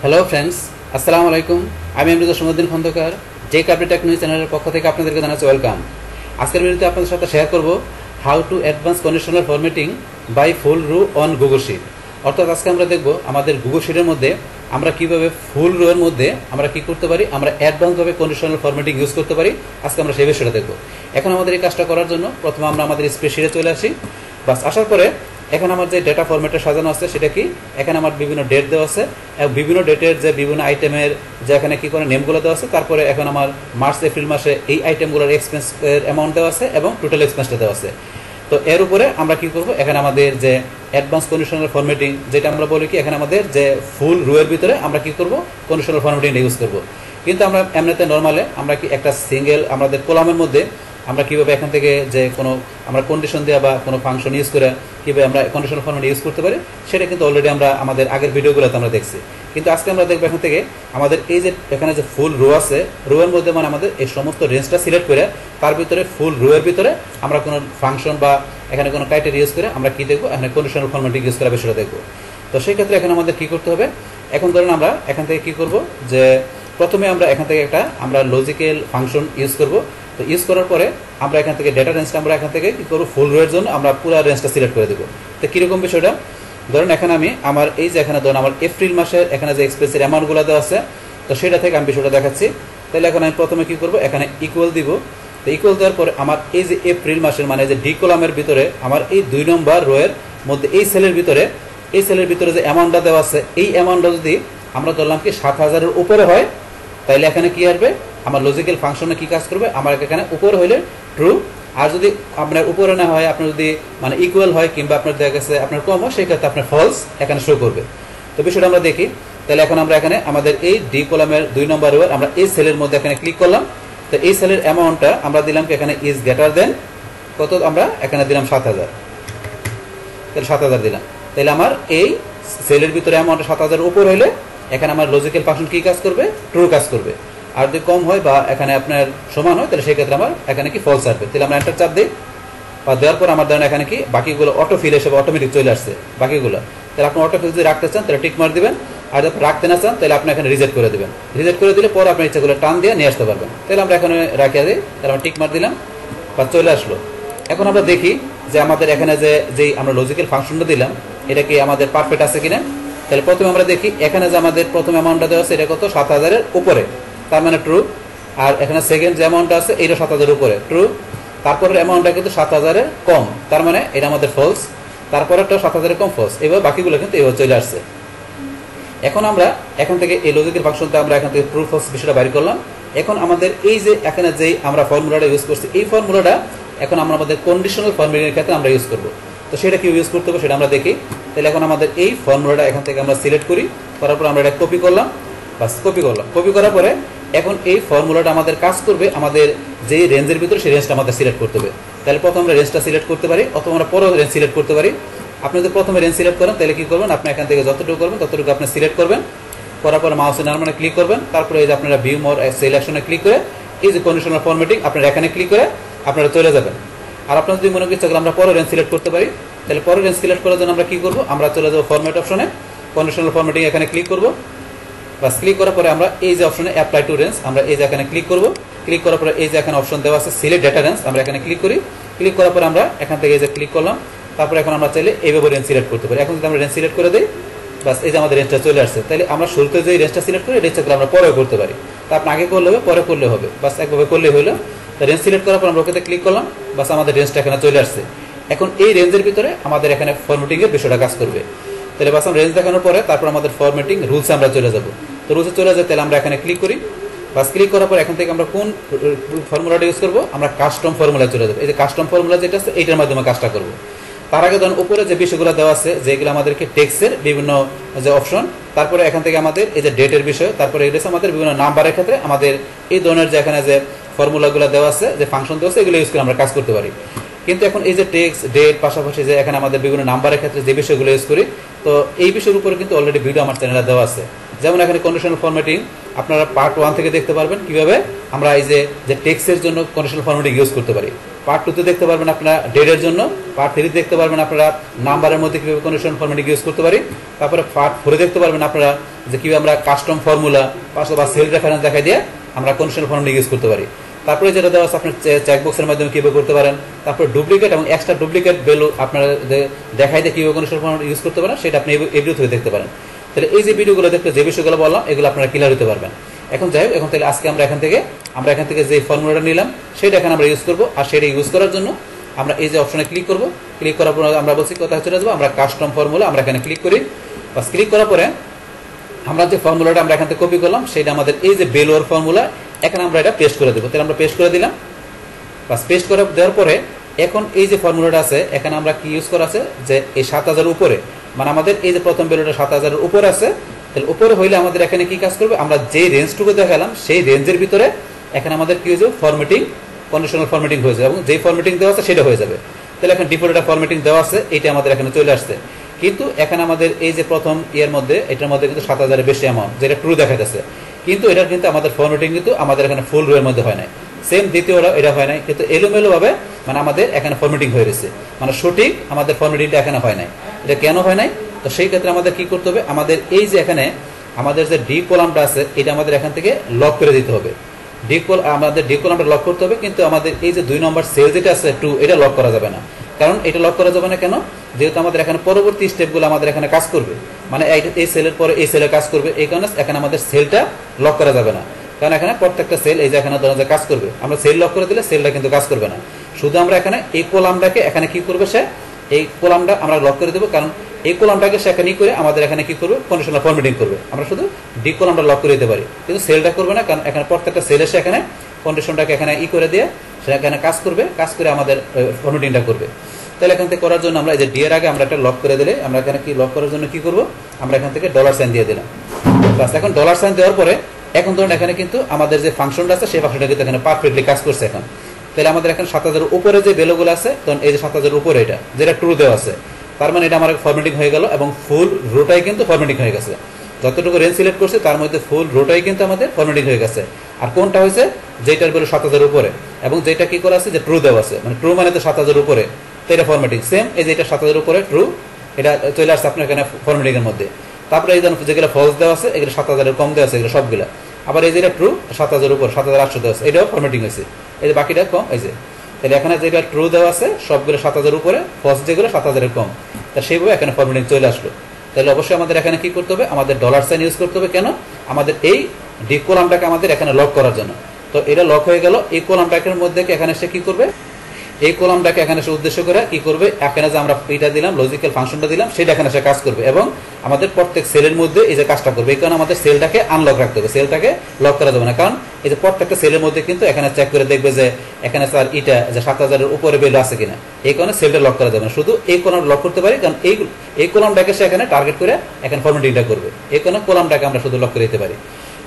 Hello friends, আসসালামু আলাইকুম। আমি আমৃত সমুদ্দিন খন্দকার, যে কার্পেটেক নিউজ চ্যানেলের পক্ষ থেকে আপনাদেরকে জানাচ্ছি ওয়েলকাম। আজকের ভিডিওতে আপনাদের সাথে শেয়ার করব how to advance conditional formatting by full row on Google sheet. অর্থাৎ আজকে আমরা দেখব আমাদের গুগল শিটের মধ্যে আমরা কিভাবে ফুল রো এর মধ্যে আমরা কি করতে পারি, আমরা অ্যাডভান্সভাবে কন্ডিশনাল ফরম্যাটিং ইউজ করতে পারি। আজকে আমরা সেই বিষয়টা দেখব। এখন আমাদের এই কাজটা করার জন্য প্রথমে আমরা আমাদের স্প্রেডশিটে চলে আসি। বাস আসার পরে এখানে আমার যে ডেটা ফরম্যাটে সাজানো আছে সেটা কি, এখানে আমার বিভিন্ন ডেট দেওয়া আছে এবং বিভিন্ন ডেটের যে বিভিন্ন আইটেমের যে এখানে কি করে নেমগুলো দেওয়া আছে। তারপরে এখন আমার মার্চ এপ্রিল মাসে এই আইটেমগুলোর এক্সপেন্সের অ্যামাউন্ট দেওয়া আছে এবং টোটাল এক্সপেন্সটা দেওয়া আছে। তো এর উপরে আমরা কি করব, এখানে আমাদের যে অ্যাডভান্স কন্ডিশনাল ফরম্যাটিং যেটা আমরা বলি কি, এখানে আমাদের যে ফুল রো এর ভিতরে আমরা কি করব, কন্ডিশনাল ফরম্যাটিংটা ইউজ করব। কিন্তু আমরা এমনিতে নর্মালে আমরা কি একটা সিঙ্গেল আমাদের কলামের মধ্যে আমরা কীভাবে এখান থেকে যে কোনো আমরা কন্ডিশন দেওয়া বা কোনো ফাংশন ইউজ করে কীভাবে আমরা কন্ডিশনাল ফরম্যাট ইউজ করতে পারি সেটা কিন্তু অলরেডি আমরা আমাদের আগের ভিডিওগুলোতে আমরা দেখছি। কিন্তু আজকে আমরা দেখবো এখান থেকে আমাদের এই যে এখানে যে ফুল রো আছে, রো এর মধ্যে মানে আমাদের এই সমস্ত রেঞ্জটা সিলেক্ট করে তার ভিতরে ফুল রো এর ভিতরে আমরা কোনো ফাংশন বা এখানে কোনো ক্রাইটেরিয়া ইউজ করে আমরা কী দেখবো, এখানে কন্ডিশনাল ফরম্যাটিং ইউজ করা বিষয়টা দেখবো। তো সেই ক্ষেত্রে এখানে আমাদের কী করতে হবে, এখন ধরুন আমরা এখান থেকে কী করব, যে প্রথমে আমরা এখান থেকে একটা আমরা লজিক্যাল ফাংশন ইউজ করব। তো ইউজ করার পরে আমরা এখান থেকে ডেটা রেঞ্জটা আমরা এখান থেকে কী করবো, ফুল রো এর জন্য আমরা পুরো রেঞ্জটা সিলেক্ট করে দেবো। তো কীরকম বিষয়টা, ধরুন এখানে আমি আমার এই যে এখানে ধরুন আমার এপ্রিল মাসের এখানে যে এক্সপেন্সের অ্যামাউন্টগুলো দেওয়া আছে, তো সেটা থেকে আমি বিষয়টা দেখাচ্ছি। তাহলে এখন আমি প্রথমে কী করবো, এখানে ইকুয়াল দিব। তো ইকুয়াল দেওয়ার পরে আমার এই যে এপ্রিল মাসের মানে যে ডি কলামের ভিতরে আমার এই 2 নম্বর রো এর মধ্যে এই সেলের ভিতরে যে অ্যামাউন্টটা দেওয়া আছে, এই অ্যামাউন্টটা যদি আমরা ধরলাম কি 7,000-এর উপরে হয়, তাইলে এখানে কি আসবে, আমার লজিক্যাল ফাংশনে কি কাজ করবে, আমার এখানে উপরে হইলে ট্রু, আর যদি আপনার উপরে না হয়, আপনার যদি মানে ইকুয়াল হয় কিংবা আপনার দেখা গেছে আপনার কম হয়, সেই ক্ষেত্রে আপনার ফলস এখানে শো করবে। তো বিষয়টা আমরা দেখি। তাহলে এখন আমরা এখানে আমাদের এই ডি কলামের 2 নম্বর রো আমরা এই সেলের মধ্যে এখানে ক্লিক করলাম। তো এই সেলের অ্যামাউন্টটা আমরা দিলাম কি এখানে ইজ গ্রেটার দেন কত, আমরা এখানে দিলাম 7,000। তাহলে 7,000 দিলাম। তাহলে আমার এই সেলের ভিতরে অ্যামাউন্টটা 7,000 উপর হইলে এখানে আমার লজিক্যাল ফাংশন কি কাজ করবে, ট্রু কাজ করবে। আর যদি কম হয় বা এখানে আপনার সমান হয়, তাহলে সেই ক্ষেত্রে আমার এখানে কি ফলস আসবে। তাহলে আমরা এন্টার চাপ দিই, বা দেওয়ার পর আমার ধরেন এখানে কি বাকিগুলো অটো ফিল হিসেবে অটোমেটিক চলে আসছে বাকিগুলো। তাহলে আপনি অটো ফিল যদি রাখতে চান তাহলে টিক মার দিবেন, আর যদি রাখতে না চান তাহলে আপনি এখানে রিজেক্ট করে দেবেন। রিজেক্ট করে দিলে পরে আপনার ইচ্ছাগুলো টান দিয়ে নিয়ে আসতে পারবেন। তাহলে আমরা এখানে রাখিয়ে দিই, তাহলে আমরা টিক মার দিলাম বা চলে আসলো। এখন আমরা দেখি যে আমাদের এখানে যেই আমরা লজিক্যাল ফাংশনটা দিলাম এটা কি আমাদের পারফেক্ট আছে কিনা। তাহলে প্রথমে আমরা দেখি এখানে যে আমাদের প্রথম অ্যামাউন্টটা দেওয়া আছে এটা কত, 7,000-এর উপরে, তার মানে ট্রু। আর এখানে সেকেন্ড যে অ্যামাউন্টটা আছে এটা 7,000-এর উপরে, ট্রু। তারপরের অ্যামাউন্টটা কিন্তু 7,000-এর কম, তার মানে এটা আমাদের ফলস। তারপরেরটা 7,000-এর কম, ফলস। এবার বাকিগুলো কিন্তু এভাবে চলে আসছে। এখন আমরা এখান থেকে এই লজিক্যাল ফাংশনটা আমরা এখান থেকে ট্রু ফলস বিষয়টা বাইর করলাম। এখন আমাদের এই যে এখানে যেই আমরা ফর্মুলাটা ইউজ করছি, এই ফর্মুলাটা এখন আমরা আমাদের কন্ডিশনাল ফরম্যাটিংয়ের ক্ষেত্রে আমরা ইউজ করব। তো সেটা কি ইউজ করতে হবে সেটা আমরা দেখি। তাহলে এখন আমাদের এই ফর্মুলাটা এখান থেকে আমরা সিলেক্ট করি, করার পর আমরা এটা কপি করলাম, বাস কপি করলাম। কপি করার পরে এখন এই ফর্মুলাটা আমাদের কাজ করবে আমাদের যেই রেঞ্জের ভিতরে সেই রেঞ্জটা আমাদের সিলেক্ট করতে হবে। তাহলে প্রথমে আমরা রেঞ্জটা সিলেক্ট করতে পারি অথবা আমরা পরে রেঞ্জ সিলেক্ট করতে পারি। আপনি যদি প্রথমে রেঞ্জ সিলেক্ট করেন তাহলে কি করবেন, আপনি এখান থেকে যতটুকু করবেন ততটুকু আপনি সিলেক্ট করবেন, করার পর মাউসের নারমানে ক্লিক করবেন। তারপরে এই যে আপনারা ভিউ মোর সিলেকশনে ক্লিক করে এই যে কন্ডিশনাল ফরম্যাটিং আপনারা এখানে ক্লিক করে আপনারা চলে যাবেন। আর আপনার যদি মনে করছে আমরা পরে রেঞ্জ সিলেক্ট করতে পারি, তাহলে পরে রেঞ্জ সিলেক্ট করার জন্য আমরা কি করব, আমরা চলে যাবো ফরম্যাট অপশনে, কন্ডিশনাল ফরম্যাটিং এখানে ক্লিক করব। বাস ক্লিক করার পরে আমরা এই যে অপশনে অ্যাপ্লাই টু রেঞ্জ আমরা এই যে এখানে ক্লিক করব। ক্লিক করার পরে এই যে এখানে অপশন দেওয়া আছে সিলেক্ট ডেটা রেঞ্জ, আমরা এখানে ক্লিক করি। ক্লিক করার পরে আমরা এখান থেকে এই যে ক্লিক করলাম। তারপরে এখন আমরা চাইলে এইভাবে রেঞ্জ সিলেক্ট করতে পারি। এখন যদি আমরা রেঞ্জ সিলেক্ট করে দিই, বাস এই যে আমাদের রেঞ্জটা চলে আসছে। তাহলে আমরা শুরুতে যে রেঞ্জটা সিলেক্ট করি রেঞ্জটা আমরা পরেও করতে পারি। তা আপনি আগে করলে হবে, পরে করলে হবে, বাস একভাবে করলেই হলো। রেঞ্জ সিলেক্ট করার পর আমরা ওকেতে ক্লিক করলাম, বাস আমাদের রেঞ্জটা এখানে চলে আসছে। এখন এই রেঞ্জের ভিতরে আমাদের এখানে ফরম্যাটিংয়ের বিষয়টা কাজ করবে। তাহলে বাস আমরা রেঞ্জ দেখানোর পরে তারপর আমাদের ফরম্যাটিং রুলসে আমরা চলে যাব। তো রুলসে চলে যায়, তাহলে আমরা এখানে ক্লিক করি। বাস ক্লিক করার পর এখান থেকে আমরা কোন ফর্মুলাটা ইউজ করবো, আমরা কাস্টম ফর্মুলায় চলে যাবো। এই যে কাস্টম ফর্মুলা যেটা আছে এইটার মাধ্যমে কাজটা করবো। তার আগে ধরুন উপরে যে বিষয়গুলো দেওয়া আছে যেগুলো আমাদেরকে টেক্সের বিভিন্ন যে অপশন, তারপরে এখান থেকে আমাদের এই যে ডেটের বিষয়, তারপরে এটা আমাদের বিভিন্ন নাম্বারের ক্ষেত্রে আমাদের এই ধরনের যে এখানে যে ফর্মুলাগুলো দেওয়া আছে, যে ফাংশন দেওয়া আছে, এগুলো ইউজ করে আমরা কাজ করতে পারি। কিন্তু এখন এই যে টেক্সট ডেট পাশাপাশি যে এখানে আমাদের বিভিন্ন নাম্বারের ক্ষেত্রে যে বিষয়গুলো ইউজ করি, তো এই বিষয়ের উপরে কিন্তু অলরেডি ভিডিও আমার চ্যানেলে দেওয়া আছে। যেমন এখানে কন্ডিশনাল ফরম্যাটিং আপনারা পার্ট 1 থেকে দেখতে পারবেন কিভাবে আমরা এই যে টেক্সটের জন্য কন্ডিশনাল ফরম্যাটিং ইউজ করতে পারি। পার্ট 2 তে দেখতে পারবেন আপনারা ডেটের জন্য, পার্ট 3 দেখতে পারবেন আপনারা নাম্বারের মধ্যে কিভাবে কন্ডিশনাল ফরম্যাটিং ইউজ করতে পারি, তারপরে পার্ট 4 দেখতে পারবেন আপনারা যে কিভাবে আমরা কাস্টম ফর্মুলা বা সেল রেফারেন্স দেখাই দিয়ে আমরা কন্ডিশনাল ফরম্যাটিং ইউজ করতে পারি। তারপরে যেটা দেওয়া আছে আপনার চেকবক্সের মাধ্যমে কিভাবে করতে পারেন, তারপর ডুপ্লিকেট এবং এক্সট্রা ডুপ্লিকেট ভ্যালু আপনারা দেখাই দিয়ে কিভাবে কন্ডিশনাল ফরম্যাট ইউজ করতে পারেন সেটা আপনি এই ভিডিও থেকে দেখতে পারেন। তাহলে এই যে ভিডিওগুলো দেখতে যে বিষয়গুলো বললাম এগুলো আপনারা ক্লিয়ার হতে পারবেন। এখন যাই হোক, এখন তাহলে আজকে আমরা এখান থেকে যে ফর্মুলাটা নিলাম সেটা এখানে আমরা ইউজ করবো। আর সেটা ইউজ করার জন্য আমরা এই যে অপশনে ক্লিক করবো, ক্লিক করার পর আমরা বলছি কোথায় চলে যাবো, আমরা কাস্টম ফর্মুলা আমরা এখানে ক্লিক করি। বাস ক্লিক করার পরে আমরা যে ফর্মুলাটা আমরা এখান থেকে কপি করলাম সেটা আমাদের এই যে বেলোর ফর্মুলা, এখানে আমরা এটা পেস্ট করে দেবো। তাহলে আমরা পেস্ট করে দিলাম। বাস পেস্ট করে দেওয়ার পরে এখন এই যে ফর্মুলাটা আছে এখানে আমরা কি ইউজ করা আছে যে এই 7000 উপরে, মানে আমাদের এই যে প্রথম বেলোটা 7000 উপরে আছে, তাহলে উপরে হইলে আমাদের এখানে কি কাজ করবে, আমরা যে রেঞ্জটুকু দেখালাম সেই রেঞ্জের ভিতরে এখানে আমাদের কি হয়ে যাবে, ফরম্যাটিং কন্ডিশনাল ফরম্যাটিং হয়ে যাবে এবং যে ফরম্যাটিং দেওয়া আছে সেটা হয়ে যাবে। তাহলে এখন ডিফল্ট একটা ফরম্যাটিং দেওয়া আছে, এটা আমাদের এখানে চলে আসছে। কিন্তু এখানে আমাদের এই যে প্রথম ইয়ের মধ্যে এটার মধ্যে কিন্তু 7000 বেশি অ্যামাউন্ট যেটা ট্রু দেখা যাচ্ছে, কিন্তু এটার কিন্তু আমাদের ফরম্যাটিং কিন্তু আমাদের এখানে ফুল রো এর মধ্যে হয় নাই, সেম দ্বিতীয়টা এটা হয় নাই, কিন্তু এলোমেলো ভাবে মানে আমাদের এখানে ফরম্যাটিং হয়ে গেছে, মানে সঠিক আমাদের ফরম্যাটিংটা এখানে হয় নাই। এটা কেন হয় নাই, তো সেই ক্ষেত্রে আমাদের কি করতে হবে, আমাদের এই যে এখানে আমাদের যে ডি কলামটা আছে এটা আমাদের এখান থেকে লক করে দিতে হবে। আমাদের ডি কলামটা লক করতে হবে, কিন্তু আমাদের এই যে 2 নম্বর সেল যেটা আছে 2 এটা লক করা যাবে না। কারণ এটা লক করা যাবে না কেন, যেহেতু আমাদের এখানে পরবর্তী স্টেপগুলো আমাদের এখানে কাজ করবে, মানে এই সেলের পরে এই সেলে কাজ করবে, এই কারণে এখানে আমাদের সেলটা লক করা যাবে না। কারণ এখানে প্রত্যেকটা সেল এই যে এখানে ধরুন যে কাজ করবে, আমরা সেল লক করে দিলে সেলটা কিন্তু কাজ করবে না। শুধু আমরা এখানে এই কলামটাকে এখানে কি করবে, সে এই কলামটা আমরা লক করে দেবো, কারণ এই কলামটাকে সেখানে করে আমাদের এখানে কি করবে, কন্ডিশনাল ফরম্যাটিং করবে। আমরা শুধু ডি কলামটা লক করে দিতে পারি, কিন্তু সেলটা করবে না, কারণ এখানে প্রত্যেকটা সেল এসে এখানে কন্ডিশনটাকে এখানে করে দিয়ে সেটা এখানে কাজ করবে, কাজ করে আমাদের ফরম্যাটিংটা করবে। তাহলে এখান থেকে করার জন্য আমরা এই যে ডি এর আগে আমরা একটা লক করে দিলে আমরা এখানে কি লক করার জন্য কি করব, আমরা এখান থেকে $সাইন দিয়ে দিলাম। বাস এখন $সাইন দেওয়ার পরে এখন ধরুন এখানে কিন্তু আমাদের যে ফাংশনটা আছে সেই ফাংশনটা কিন্তু এখানে পারফেক্টলি কাজ করছে। এখন তাহলে আমাদের এখন 7000 উপরে যে ভ্যালুগুলো আছে, তখন এই যে 7000 উপরে এটা যেটা ট্রু দেওয়া আছে, তার মানে এটা আমার ফরম্যাটিং হয়ে গেল এবং ফুল রোটাই কিন্তু ফরম্যাটিং হয়ে গেছে। যতটুকু রেঞ্জ সিলেক্ট করছে তার মধ্যে ফুল রোটাই কিন্তু আমাদের ফরম্যাটিং হয়ে গেছে। আর কোনটা হয়েছে, যেটার ভ্যালু 7000 উপরে এবং যেটা কি করা আছে যে ট্রু দেওয়া আছে, মানে ট্রু মানে তো 7000 উপরে, তো এটা ফরম্যাটিং সেম। এই যে এটা 7000 উপরে ট্রু, এটা চলে আসছে আপনার এখানে ফরম্যাটিং এর মধ্যে। তারপরে এই যেগুলো ফলস দেওয়া আছে এগুলো 7000 এর কম দেওয়া আছে, এগুলো সবগুলা। আবার এই যেটা ট্রু 7000 উপর 7800 দেওয়া আছে, এটাও ফরম্যাটিং হয়েছে, এই যে বাকিটা কম। এই যে তাহলে এখানে যেটা ট্রু দেওয়া আছে সবগুলো 7000 উপরে, ফলস যেগুলো 7000 এর কম, তা সেইভাবে এখানে ফরম্যাটিং চলে আসলো। তাহলে অবশ্যই আমাদের এখানে কি করতে হবে, আমাদের $সাইন ইউজ করতে হবে। কেন, আমাদের এই ডি কলামটাকে আমাদের এখানে লক করার জন্য। তো এটা লক হয়ে গেল, এই কলামটাকের মধ্যে এখানে সে কি করবে, এই কলামটাকে এখানে সে উদ্দেশ্য করে কি করবে, এখানে যে আমরা এটা দিলাম লজিক্যাল ফাংশনটা দিলাম সেটা এখানে সে কাজ করবে এবং আমাদের প্রত্যেক সেলের মধ্যে এই যে কাজটা করবে। এই কারণে আমাদের সেলটাকে আনলক রাখতে হবে, সেলটাকে লক করা যাবে না। কারণ এই যে প্রত্যেকটা সেলের মধ্যে কিন্তু এখানে চেক করে দেখবে যে এখানে স্যার এটা যে 7000 এর উপরে ভ্যালু আছে কিনা, এই কারণে সেলটা লক করা যাবে না, শুধু এই কলাম লক করতে পারি। কারণ এই কলামটাকে সে এখানে টার্গেট করে এখানে ফরম্যাটিংটা করবে, এই কারণে কলামটাকে আমরা শুধু লক করে দিতে পারি।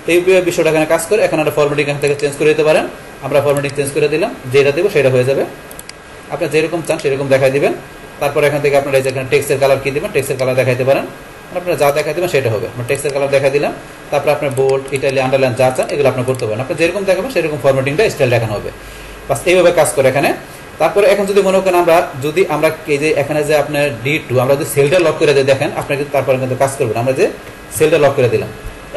তো এই বিষয়টা এখানে কাজ করে এখানে একটা ফরম্যাটিং এখান থেকে চেঞ্জ করে দিতে পারেন। আমরা ফরম্যাটিং চেঞ্জ করে দিলাম, যেটা দেবো সেটা হয়ে যাবে, আপনি যেরকম চান সেরকম দেখাই দিবেন। তারপর এখান থেকে আপনারা এই যে এখানে টেক্সটের কালার কি দিবেন, টেক্সটের কালার দেখাইতে পারেন, আপনারা যা দেখাই দেবেন সেটা হবে। আমরা টেক্সটের কালার দেখাই দিলাম, তারপর আপনার বোল্ড ইটালি আন্ডারলাইন যা চান এগুলো আপনি করতে পারেন, আপনি যেরকম দেখাবেন সেরকম ফরম্যাটিংটা স্টাইল দেখানো হবে। বাস এইভাবে কাজ করে এখানে। তারপরে এখন যদি মনে করেন আমরা এই যে এখানে যে আপনার D2 আমরা যদি সেলটা লক করে দিয়ে দেখেন আপনার কিন্তু তারপরে কিন্তু কাজ করবেন। আমরা যে সেলটা লক করে দিলাম,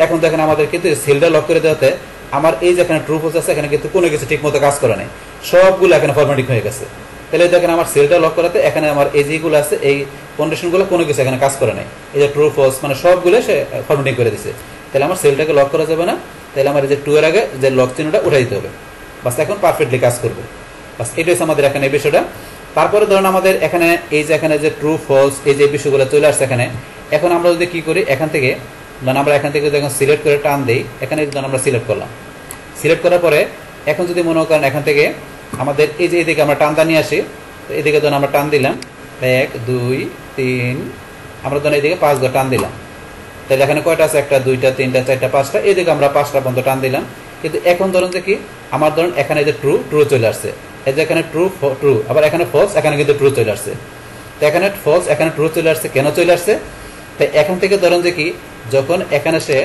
এখন দেখেন আমাদের কিন্তু সেলটা লক করে দেওয়াতে আমার এই যে এখানে ট্রু ফলস আছে এখানে কিন্তু কোনো কিছু ঠিক মতো কাজ করে নাই, সবগুলো এখানে ফরম্যাটিং হয়ে গেছে। তাহলে দেখেন আমার সেলটা লক করাতে এখানে আমার এই যেগুলো আছে এই কন্ডিশনগুলো কোনো কিছু এখানে কাজ করে নাই, এই যে ট্রু ফলস মানে সবগুলো সে ফরম্যাটিং করে দিছে। তাহলে আমার সেলটাকে লক করা যাবে না, তাহলে আমার এই যে 2 এর আগে যে লক চিহ্নটা উঠাই দিতে হবে। বাস এখন পারফেক্টলি কাজ করবে। বাস এটাই হচ্ছে আমাদের এখানে এই বিষয়টা। তারপরে ধরুন আমাদের এখানে এই যে এখানে যে ট্রু ফলস এই যে বিষয়গুলো চলে আসছে এখানে, এখন আমরা যদি কি করি এখান থেকে ধরুন আমরা এখান থেকে যখন সিলেক্ট করে টান দিই, এখানে ধরুন আমরা সিলেক্ট করলাম, সিলেক্ট করার পরে এখন যদি মনে করেন এখান থেকে আমাদের এই যে এদিকে আমরা টানটা নিয়ে আসি, এদিকে ধরুন আমরা টান দিলাম 1 2 3, আমরা ধরুন এদিকে 5 ধরে টান দিলাম। তাহলে এখানে কয়টা আছে, 1টা 2টা 3টা 4টা 5টা, এদিকে আমরা 5টা পর্যন্ত টান দিলাম। কিন্তু এখন ধরুন যে কি আমার ধরুন এখানে যে ট্রু চলে আসছে, এই যে এখানে ট্রু আবার এখানে ফলস, এখানে কিন্তু ট্রু চলে আসছে। তো এখানে ফলস এখানে ট্রু চলে আসছে, কেন চলে আসছে, তাই এখান থেকে ধরুন যে কি যখন এখানে সে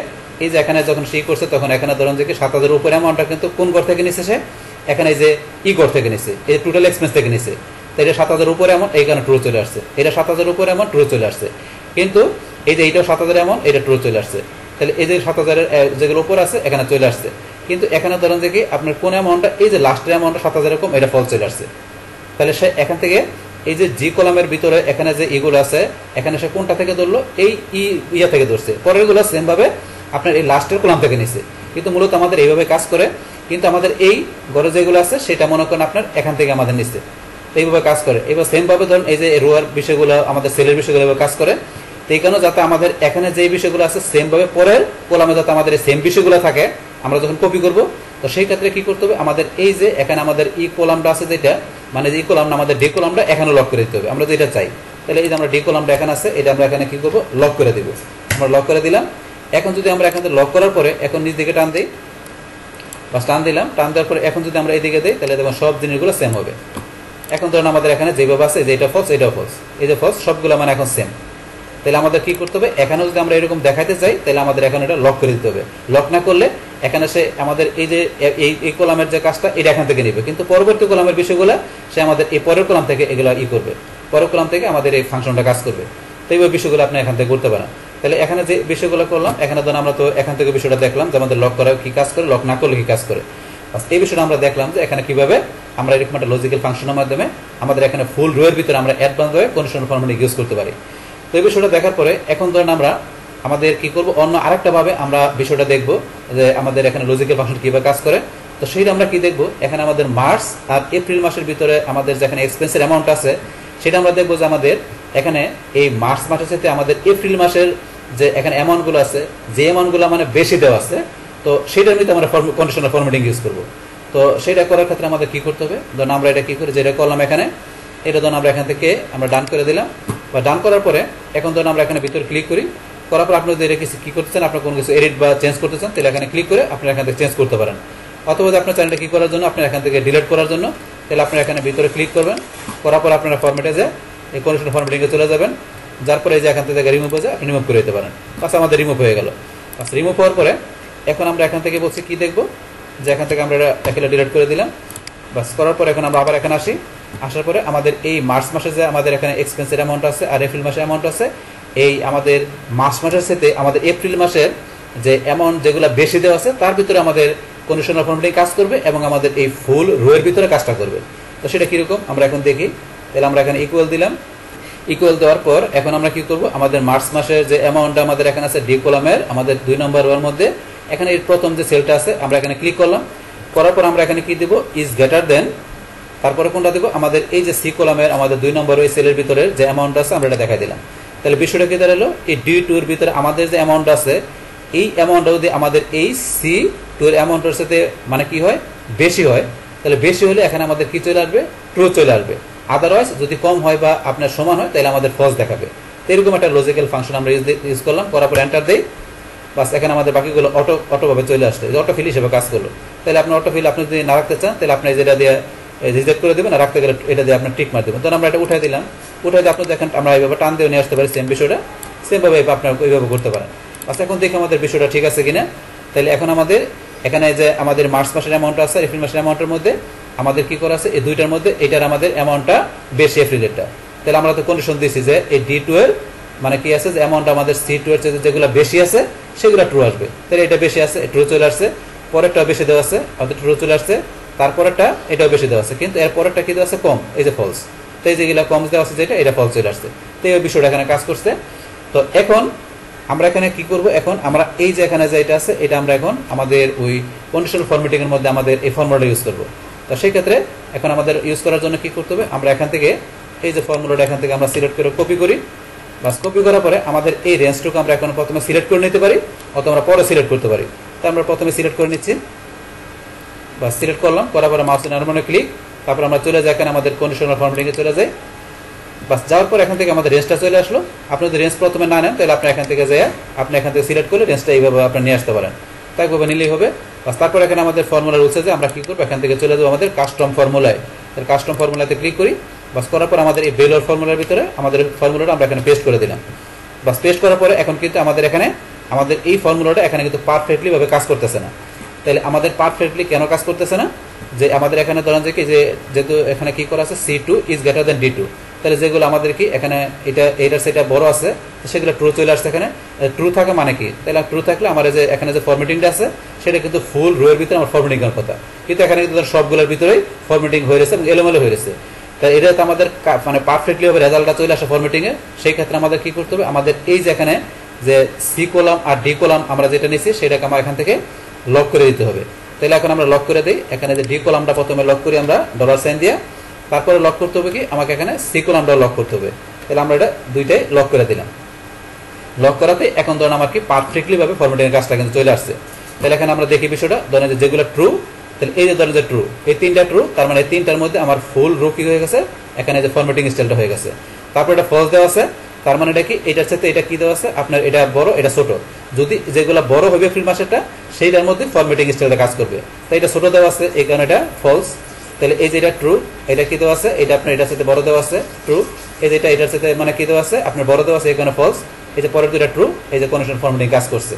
এই যে এখানে যখন সে করছে তখন এখানে ধরুন যে কি 7000 উপরে অ্যামাউন্টটা কিন্তু কোন ঘর থেকে নিচ্ছে, সে এখানে এই যে ইগর থেকে নিছে, এই টোটাল এক্সপেন্স থেকে নিছে, তাই এটা 7,000 উপরে এমন, এই কারণে ট্রু চলে আসছে। এটা 7,000 উপরে এমন, ট্রু চলে আসছে। কিন্তু এই যে এইটাও 7,000 এমন, এটা ট্রু চলে আসছে। তাহলে এই যে 7,000 যেগুলো উপরে আছে এখানে চলে আসছে। কিন্তু এখানে ধরেন যে কি আপনার কোন অ্যামাউন্টটা, এই যে লাস্টের অ্যামাউন্টটা 7,000 এরকম, এটা ফলস চলে আসছে। তাহলে সে এখান থেকে এই যে জি কলামের ভিতরে এখানে যে ইগুলো আছে, এখানে সে কোনটা থেকে ধরলো, এই ইয়া থেকে ধরছে। পরের গুলো সেম ভাবে আপনার এই লাস্টের কলাম থেকে নিছে। কিন্তু মূলত আমাদের এইভাবে কাজ করে। কিন্তু আমাদের এই ঘরে যেগুলো আছে সেটা মনে করেন আপনার এখান থেকে আমাদের নিচ্ছে, এইভাবে কাজ করে। এবার সেম ভাবে ধরুন এই যে রোয়ার বিষয়গুলো, আমাদের সেলের বিষয়গুলো এভাবে কাজ করে। তো এই কারণে যাতে আমাদের এখানে যে বিষয়গুলো আছে সেম ভাবে পরের কলামে যাতে আমাদের এই সেম বিষয়গুলো থাকে, আমরা যখন কপি করব, তো সেই ক্ষেত্রে কি করতে হবে, আমাদের এই যে এখানে আমাদের ই কলামটা আছে যেটা, মানে যে কলামটা আমাদের ডি কলামটা এখানে লক করে দিতে হবে। আমরা যেটা চাই, তাহলে এই যে আমরা ডি কলামটা এখানে আছে, এটা আমরা এখানে কি করব, লক করে দিব। আমরা লক করে দিলাম। এখন যদি আমরা এখানে লক করার পরে এখন নিচ দিকে টান দিই, বাস টান দিলাম। টান দেওয়ার পরে এখন যদি আমরা এইদিকে দিই, তাহলে দেখুন সব জিনিসগুলো সেম হবে। এখন ধরুন আমাদের এখানে যেভাবে আছে, যে এটা ফলস, এটাও ফলস, এই যে ফলস, সবগুলো মানে এখন সেম। তাহলে আমাদের কি করতে হবে, এখানে যদি আমরা এরকম দেখাতে চাই, তাহলে আমাদের এখানে এটা লক করে দিতে হবে। লক না করলে এখানে সে আমাদের এই যে এই কলামের যে কাজটা, এটা এখান থেকে নিবে। কিন্তু পরবর্তী কলামের বিষয়গুলো সে আমাদের এই পরের কলাম থেকে এগুলো করবে, পরের কলাম থেকে আমাদের এই ফাংশনটা কাজ করবে। তো এই বিষয়গুলো আপনি এখান থেকে করতে পারেন। তাহলে এখানে যে বিষয়গুলো করলাম, এখানে ধরুন আমরা তো এখান থেকে বিষয়টা দেখলাম যে আমাদের লক করা কি কাজ করে, লক না করলে কি কাজ করে। এই বিষয়টা আমরা দেখলাম যে এখানে কিভাবে আমরা এরকম একটা লজিক্যাল ফাংশনের মাধ্যমে আমাদের এখানে ফুল রোয়ের ভিতরে আমরা অ্যাডভান্স ভাবে কন্ডিশনাল ফরম্যাটিং ইউজ করতে পারি। তো এই বিষয়টা দেখার পরে এখন ধরেন আমরা আমাদের কি করব, অন্য আরেকটা ভাবে আমরা বিষয়টা দেখব যে আমাদের এখানে লজিক্যাল ফাংশন কিভাবে কাজ করে। তো সেইটা আমরা কি দেখব, এখানে আমাদের মার্চ আর এপ্রিল মাসের ভিতরে আমাদের যেখানে এক্সপেন্সের অ্যামাউন্ট আছে, সেটা আমরা দেখবো যে আমাদের এখানে এই মার্চ মাসের সাথে আমাদের এপ্রিল মাসের যে এখানে অ্যামাউন্টগুলো আছে, যে অ্যামাউন্টগুলো মানে বেশি দেওয়া আছে, তো সেটার মধ্যে আমরা কন্ডিশনাল ফরম্যাটিং ইউজ করব। তো সেটা করার ক্ষেত্রে আমাদের কি করতে হবে, ধরুন আমরা এটা কি করি, যেটা করলাম এখানে, এটা ধরুন আমরা এখান থেকে আমরা ডান করে দিলাম। বা ডান করার পরে এখন ধরুন আমরা এখানে ভিতরে ক্লিক করি, করার পর আপনি যদি এটা কিছু কি করতে চান, আপনার কোনো কিছু এডিট বা চেঞ্জ করতে চান, তাহলে এখানে ক্লিক করে আপনারা এখান থেকে চেঞ্জ করতে পারেন। অথবা আপনার চ্যানেলটা কি করার জন্য, আপনার এখান থেকে ডিলিট করার জন্য, তাহলে আপনারা এখানে ভিতরে ক্লিক করবেন। করার পর আপনারা ফরম্যাটে যে এই কন্ডিশনাল ফরম্যাটিংয়ে চলে যাবেন। যার পরে এই যে এখান থেকে রিমুভ হয়ে যায়, আপনি রিমুভ করে দিতে পারেন। বাস আমাদের রিমুভ হয়ে গেল। বাস রিমুভ হওয়ার পরে এখন আমরা এখান থেকে বলছি কি দেখবো, যে এখান থেকে আমরা এটা ডিলিট করে দিলাম। বাস করার পর এখন আমরা আবার এখানে আসি। আসার পরে আমাদের এই মার্চ মাসে যে আমাদের এখানে এক্সপেন্সের অ্যামাউন্ট আছে আর এপ্রিল মাসের অ্যামাউন্ট আছে, এই আমাদের মার্চ মাসের সাথে আমাদের এপ্রিল মাসের যে অ্যামাউন্ট যেগুলো বেশি দেওয়া আছে, তার ভিতরে আমাদের কন্ডিশনাল ফরম্যাটিং কাজ করবে এবং আমাদের এই ফুল রোয়ের ভিতরে কাজটা করবে। তো সেটা কিরকম আমরা এখন দেখি। তাহলে আমরা এখানে ইকুয়াল দিলাম। ইকুয়াল দেওয়ার পর এখন আমরা কি করব, আমাদের মার্চ মাসের যে অ্যামাউন্টটা আমাদের এখানে আছে ডি কলামের আমাদের 2 নম্বর রোর মধ্যে, এখানে এর প্রথম যে সেলটা আছে আমরা এখানে ক্লিক করলাম। করার পর আমরা এখানে কি দিব, ইজ গ্রেটার দেন, তারপরে কোনটা দিব, আমাদের এই যে সি কলামের আমাদের 2 নম্বর ওই সেলের ভিতরে যে অ্যামাউন্ট আছে আমরা এটা দেখাই দিলাম। তাহলে বিষয়টা কি দাঁড়ালো, এই ডি টু এর ভিতরে আমাদের যে অ্যামাউন্ট আছে, এই অ্যামাউন্টটা যদি আমাদের এই সি টু এর অ্যামাউন্টের সাথে মানে কি হয়, বেশি হয়, তাহলে বেশি হলে এখানে আমাদের কি চলে আসবে, ট্রু চলে আসবে। আদারওয়াইজ যদি কম হয় বা আপনার সমান হয়, তাহলে আমাদের ফলস দেখাবে। তো এরকম একটা লজিক্যাল ফাংশন আমরা ইউজ করলাম। করার পর এন্টার দেই। বাস এখানে আমাদের বাকিগুলো অটোভাবে চলে আসছে, অটো ফিল হিসেবে কাজ করলো। তাহলে আপনার অটো ফিল আপনি যদি না রাখতে চান, তাহলে আপনি যেটা দিয়ে রিজেক্ট করে দেবেন, আর রাখতে গেলে এটা দিয়ে আপনার টিক মার দেবেন। তখন আমরা এটা উঠাই দিলাম। উঠাই দিয়ে আপনি দেখেন আমরা এইভাবে টান দিয়ে নিয়ে আসতে পারি সেম বিষয়টা, সেমভাবে আপনার ওইভাবে করতে পারেন। আচ্ছা এখন দেখি আমাদের বিষয়টা ঠিক আছে কিনা। তাহলে এখন আমাদের এখানে যে আমাদের মার্চ মাসের অ্যামাউন্ট আছে, এপ্রিল মাসের অ্যামাউন্টের মধ্যে আমাদের কি করা আছে, এই দুইটার মধ্যে এটার আমাদের অ্যামাউন্টটা বেশি, এপ্রিলেরটা। তাহলে আমরা তো কন্ডিশন দিয়েছি যে এই ডি টু এর মানে কি আছে, যে অ্যামাউন্ট আমাদের সি টু এর যেগুলো বেশি আছে সেগুলো ট্রু আসবে। তাহলে এটা বেশি আছে, ট্রু চলে আসছে। পরেরটা বেশি দেওয়া আছে, অর্থাৎ ট্রু চলে আসছে। তারপরেরটা এটাও বেশি দেওয়া আছে, কিন্তু এর পরেরটা কি দেওয়া আছে, কম, এই যে ফলস। তো এই যেগুলো কম দেওয়া আছে যেটা, এটা ফলস চলে আসছে। তো এই বিষয়টা এখানে কাজ করছে। তো এখন আমরা এখানে কি করব, এখন আমরা এই যে এখানে যে এটা আছে, এটা আমরা এখন আমাদের ওই কন্ডিশনাল ফরম্যাটিং এর মধ্যে আমাদের এই ফর্মুলাটা ইউজ করব। তো সেই ক্ষেত্রে এখন আমাদের ইউজ করার জন্য কি করতে হবে, আমরা এখান থেকে এই যে ফর্মুলাটা এখান থেকে আমরা সিলেক্ট করে কপি করি। বাস কপি করার পরে আমাদের এই রেঞ্জটুকু আমরা এখন প্রথমে সিলেক্ট করে নিতে পারি, অথবা আমরা পরে সিলেক্ট করতে পারি। তো আমরা প্রথমে সিলেক্ট করে নিচ্ছি। বাস সিলেক্ট করলাম, করার পরে মাউস নাড়ানো ক্লিক, তারপর আমরা চলে যাই এখানে আমাদের কন্ডিশনাল ফরম্যাটিংয়ে চলে যাই। বাস যাওয়ার পর এখান থেকে আমাদের রেঞ্জটা চলে আসলো। আপনি যদি রেঞ্জ প্রথমে না নেন, তাহলে আপনি এখান থেকে যাই, আপনি এখান থেকে সিলেক্ট করলে রেঞ্জটা এইভাবে আপনি নিয়ে আসতে পারেন। তাই এইভাবে নিলেই হবে। বাস তারপর এখানে আমাদের ফর্মুলার উঠছে যে আমরা কি করবো, এখান থেকে চলে যাবো আমাদের কাস্টম ফর্মুলায়। তাহলে কাস্টম ফর্মুলাতে ক্লিক করি। বাস করার পর আমাদের এই বেলোর ফর্মুলার ভিতরে আমাদের ফর্মুলাটা আমরা এখানে পেস্ট করে দিলাম। বাস পেস্ট করার পরে এখন কিন্তু আমাদের এখানে আমাদের এই ফর্মুলাটা এখানে কিন্তু পারফেক্টলি ভাবে কাজ করতেছে না। তাহলে আমাদের পারফেক্টলি কেন কাজ করতেছে না? যে আমাদের এখানে ধরেন যে কি যে যেহেতু এখানে কি করা আছে C2 is greater than D2, তাহলে যেগুলো আমাদের কি এখানে এটা সেটা বড় আছে সেগুলো ট্রু চলে আসছে। এখানে ট্রু থাকে মানে কি? তাহলে ট্রু থাকলে আমার যে এখানে যে ফরম্যাটিংটা আছে সেটা কিন্তু ফুল রো এর ভিতরে আমার ফরম্যাটিং করার কথা, কিন্তু এখানে কিন্তু সবগুলোর ভিতরেই ফরম্যাটিং হয়ে গেছে এবং এলোমেলো হয়ে গেছে। তাই এটা তো আমাদের মানে পারফেক্টলি হবে রেজাল্টটা চলে আসে ফরম্যাটিং এ। সেই ক্ষেত্রে আমাদের কি করতে হবে? আমাদের এই যে এখানে যে সি কলাম আর ডি কলাম আমরা যেটা নিয়েছি সেটাকে আমার এখান থেকে লক করে দিতে হবে। তাহলে এখন আমরা লক করে দিই। এখানে যে ডি কলামটা প্রথমে লক করি আমরা $সাইন দিয়ে, তারপরে লক করতে হবে কি আমাকে এখানে সি কলামটা লক করতে হবে। তাহলে আমরা এটা দুইটাই লক করে দিলাম। লক করাতে এখন ধরেন আমার কি পারফেক্টলি ভাবে ফরম্যাটিং এর কাজটা কিন্তু চলে আসছে। তাহলে এখানে আমরা দেখি বিষয়টা, ধরেন যে যেগুলো ট্রু, তাহলে এই যে ধরেন যে ট্রু, এই তিনটা ট্রু, তার মানে এই তিনটার মধ্যে আমার ফুল রো কি হয়ে গেছে, এখানে যে ফরম্যাটিং স্টাইলটা হয়ে গেছে। তারপর এটা ফলস দেওয়া আছে, তার মানে এটা কি এটার সাথে এটা কি দেওয়া আছে আপনার, এটা বড় এটা ছোট। যদি যেগুলো বড় হবে ফিল্ড মাসেরটা সেইটার মধ্যে ফরম্যাটিং স্টাইলটা কাজ করবে। তাই এটা ছোট দেওয়া আছে, এই কারণে এটা ফলস। তাহলে এই যে এটা ট্রু, এটা কি দেওয়া আছে, এটা আপনার এটার সাথে বড় দেওয়া আছে ট্রু। এই যে এটার সাথে মানে কি দেওয়া আছে আপনার বড় দেওয়া আছে, এখানে ফলস। এই যে পরের দুইটা ট্রু, এই যে কন্ডিশনাল ফরম্যাটিং কাজ করছে।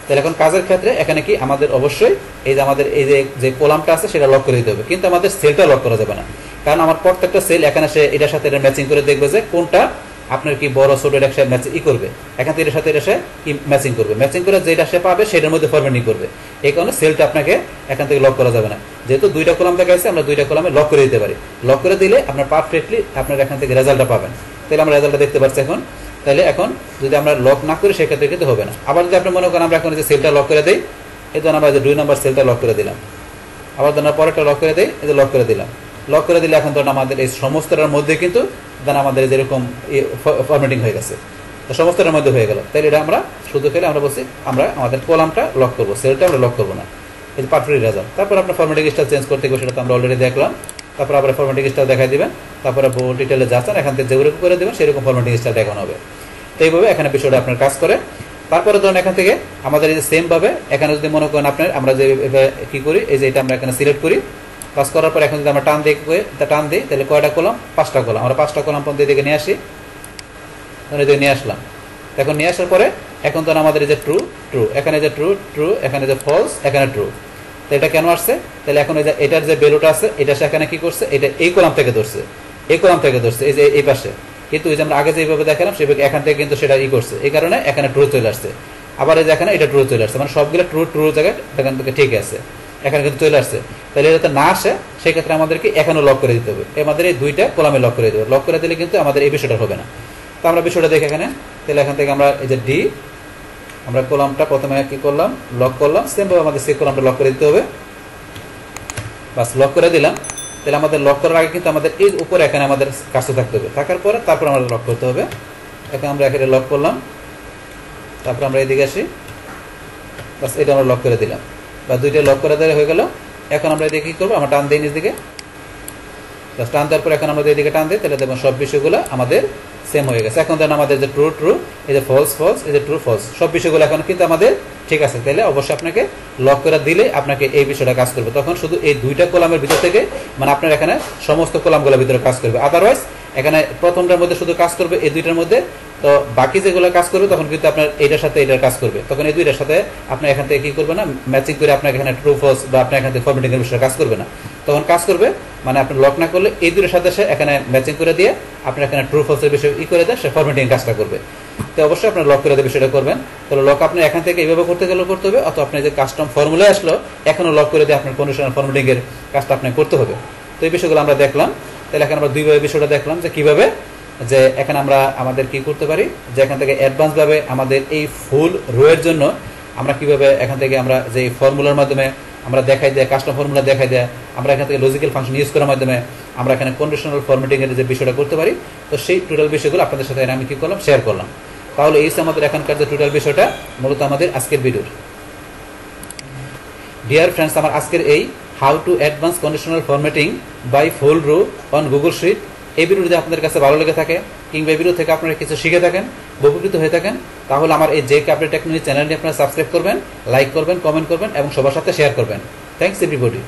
তাহলে এখন কাজের ক্ষেত্রে এখানে কি আমাদের অবশ্যই এই যে আমাদের এই যে কলামটা আছে সেটা লক করে দিতে হবে, কিন্তু আমাদের সেলটা লক করা যাবে না। কারণ আমার প্রত্যেকটা সেল এখানে সে এটার সাথে এটা ম্যাচিং করে দেখবে যে কোনটা আপনার কি বড় ছোট এটা সে ম্যাচ করবে। এখান থেকে এটার সাথে এটা সে কি ম্যাচিং করবে, ম্যাচিং করে যেটা সে পাবে সেটার মধ্যে ফরম্যাটিং করবে। এই কারণে সেলটা আপনাকে এখান থেকে লক করা যাবে না। যেহেতু দুইটা কলাম দেখাইছে আমরা দুইটা কলামে লক করে দিতে পারি। লক করে দিলে আপনার পারফেক্টলি আপনার এখান থেকে রেজাল্টটা পাবেন। তাহলে আমরা রেজাল্টটা দেখতে পাচ্ছি এখন। তাহলে এখন যদি আমরা লক না করি সেক্ষেত্রে কিন্তু হবে না। আবার যদি আপনি মনে করেন আমরা এখন যে সেলটা লক করে দিই, এই ধরুন আমরা যে 2 নম্বর সেলটা লক করে দিলাম, আবার ধরুন পরেরটা লক করে দিই, এই যে লক করে দিলাম। লক করে দিলে এখন ধরুন আমাদের এই সমস্তটার মধ্যে কিন্তু দেন আমাদের যেরকম ফরম্যাটিং হয়ে গেছে, তো সমস্তটার মধ্যে হয়ে গেল। তাহলে এটা আমরা শুধু খেলে আমরা বলছি আমরা আমাদের কলামটা লক করবো, সেলটা আমরা লক করবো না। এই যে পারফেক্ট রেজাল্ট। তারপর আপনার ফরম্যাটিং স্টাইল চেঞ্জ করতে গেলে সেটা তো আমরা অলরেডি দেখলাম। তারপর আবার ফরম্যাটিং স্টাইল দেখাই দিবেন, তারপরে বোল্ড ডিটেলে যাচ্ছেন এখান থেকে যেরকম করে দেবেন সেরকম ফরম্যাটিং স্টাইল দেখানো হবে। তো এইভাবে এখানে বিষয়টা আপনার কাজ করে। তারপরে ধরুন এখান থেকে আমাদের এই যে সেম ভাবে এখানে যদি মনে করেন আপনার আমরা যে কি করি, এই যে এটা আমরা এখানে সিলেক্ট করি, কাজ করার পর এখন যদি আমরা টান দিই তাহলে কয়টা কলাম? 5টা কলাম। আমরা 5টা কলাম পর্যন্ত এদিকে নিয়ে আসি, এদিকে নিয়ে আসলাম। এখন নিয়ে আসার পরে এখন ধরুন আমাদের এই যে ট্রু ট্রু, এখানে যে ট্রু ট্রু, এখানে যে ফলস, এখানে ট্রু। তো এটা কেন আসছে? তাহলে এখন এই যে এটার যে ভ্যালুটা আছে এটা সেখানে কি করছে, এটা এই কলাম থেকে ধরছে, এই কলাম থেকে ধরছে, এই যে এই পাশে। কিন্তু এই যে আমরা আগে যেভাবে দেখালাম সেভাবে এখান থেকে কিন্তু সেটা করছে, এই কারণে এখানে ট্রু চলে আসছে। আবার এই যে এখানে এটা ট্রু চলে আসছে, মানে সবগুলো ট্রু ট্রু জায়গায় এখান থেকে ঠিক আছে, এখানে কিন্তু চলে আসছে। তাহলে যাতে না আসে সেই ক্ষেত্রে আমাদেরকে এখানেও লক করে দিতে হবে। আমাদের এই দুইটা কলামে লক করে দেবে। লক করে দিলে কিন্তু আমাদের এই বিষয়টা হবে না। তো আমরা বিষয়টা দেখি এখানে। তাহলে এখান থেকে আমরা এই যে ডি, আমরা কলামটা প্রথমে কি করলাম, লক করলাম। সেমভাবে আমাদের সি কলামটা লক করে দিতে হবে। বাস লক করে দিলাম। তাহলে আমাদের লক করার আগে কিন্তু আমাদের এই উপরে এখানে আমাদের কাজটা থাকতে হবে, থাকার পরে তারপর আমাদের লক করতে হবে। এখন আমরা এখানে লক করলাম, তারপর আমরা এদিকে আসি, বাস এটা আমরা লক করে দিলাম, বা দুইটা লক করে দেওয়া হয়ে গেল। এখন আমরা এদিকে কি করবো, আমরা টান দিই নিচ দিকে, বাস টান দেওয়ার পর এখন আমরা এদিকে টান দিই, তাহলে দেখুন সব বিষয়গুলো আমাদের সেম হয়ে গেছে। এখন ধরেন আমাদের যে ট্রু ট্রু, এই যে ফলস ফলস, এই যে ট্রু ফলস, সব বিষয়গুলো এখন কিন্তু আমাদের ঠিক আছে। তাহলে অবশ্যই আপনাকে লক করে দিলে আপনাকে এই বিষয়টা কাজ করবে। তখন শুধু এই দুইটা কলামের ভিতর থেকে মানে আপনার এখানে সমস্ত কলামগুলোর ভিতরে কাজ করবে। আদারওয়াইজ এখানে প্রথমটার মধ্যে শুধু কাজ করবে এই দুইটার মধ্যে, তো বাকি যেগুলো কাজ করবে তখন কিন্তু আপনার এইটার সাথে এটার কাজ করবে। তখন এই দুইটার সাথে আপনি এখান থেকে কি করবে না, ম্যাচিং করে আপনাকে এখানে ট্রু ফলস বা আপনার এখান থেকে ফরম্যাটিং এর বিষয়টা কাজ করবে না। তখন কাজ করবে মানে আপনি লক না করলে এই দুইটার সাথে সে এখানে ম্যাচিং করে দিয়ে আপনার এখানে ট্রু ফলসের বিষয় করে দেয়, সে ফরম্যাটিং কাজটা করবে। তো অবশ্যই আপনার লক করে দেবে বিষয়টা করবেন। তাহলে লক আপনি এখান থেকে এইভাবে করতে গেলেও করতে হবে, অথবা আপনি যে কাস্টম ফর্মুলা আসলো এখনও লক করে দিয়ে আপনার কন্ডিশনাল ফরম্যাটিং এর কাজটা আপনাকে করতে হবে। তো এই বিষয়গুলো আমরা দেখলাম। তাহলে এখন আমরা দুইভাবে বিষয়টা দেখলাম যে কিভাবে যে এখানে আমরা আমাদের কি করতে পারি, যে এখান থেকে অ্যাডভান্স ভাবে আমাদের এই ফুল রো এর জন্য আমরা কিভাবে এখান থেকে আমরা যে ফর্মুলার মাধ্যমে আমরা দেখাই দেয়, কাস্টম ফর্মুলা দেখাই দেয়, আমরা এখান থেকে লজিক্যাল ফাংশন ইউজ করার মাধ্যমে আমরা এখানে কন্ডিশনাল ফরম্যাটিং এর যে বিষয়টা করতে পারি। তো সেই টোটাল বিষয়গুলো আপনাদের সাথে আমি কি করলাম, শেয়ার করলাম। তাহলে এই আমাদের এখানকার যে টোটাল বিষয়টা মূলত আমাদের আজকের ভিডিওর। ডিয়ার ফ্রেন্ডস, আমার আজকের এই how to advance conditional formatting by full row on Google sheet এই ভিডিও যদি আপনাদের কাছে ভালো লেগে থাকে কিংবা এই ভিডিও থেকে আপনারা কিছু শিখে থাকেন, উপকৃত হয়ে থাকেন, তাহলে আমার এই যে ক্যাপিটাল টেকনোলজি চ্যানেলটি আপনারা সাবস্ক্রাইব করবেন, লাইক করবেন, কমেন্ট করবেন এবং সবার সাথে শেয়ার করবেন। Thanks everybody.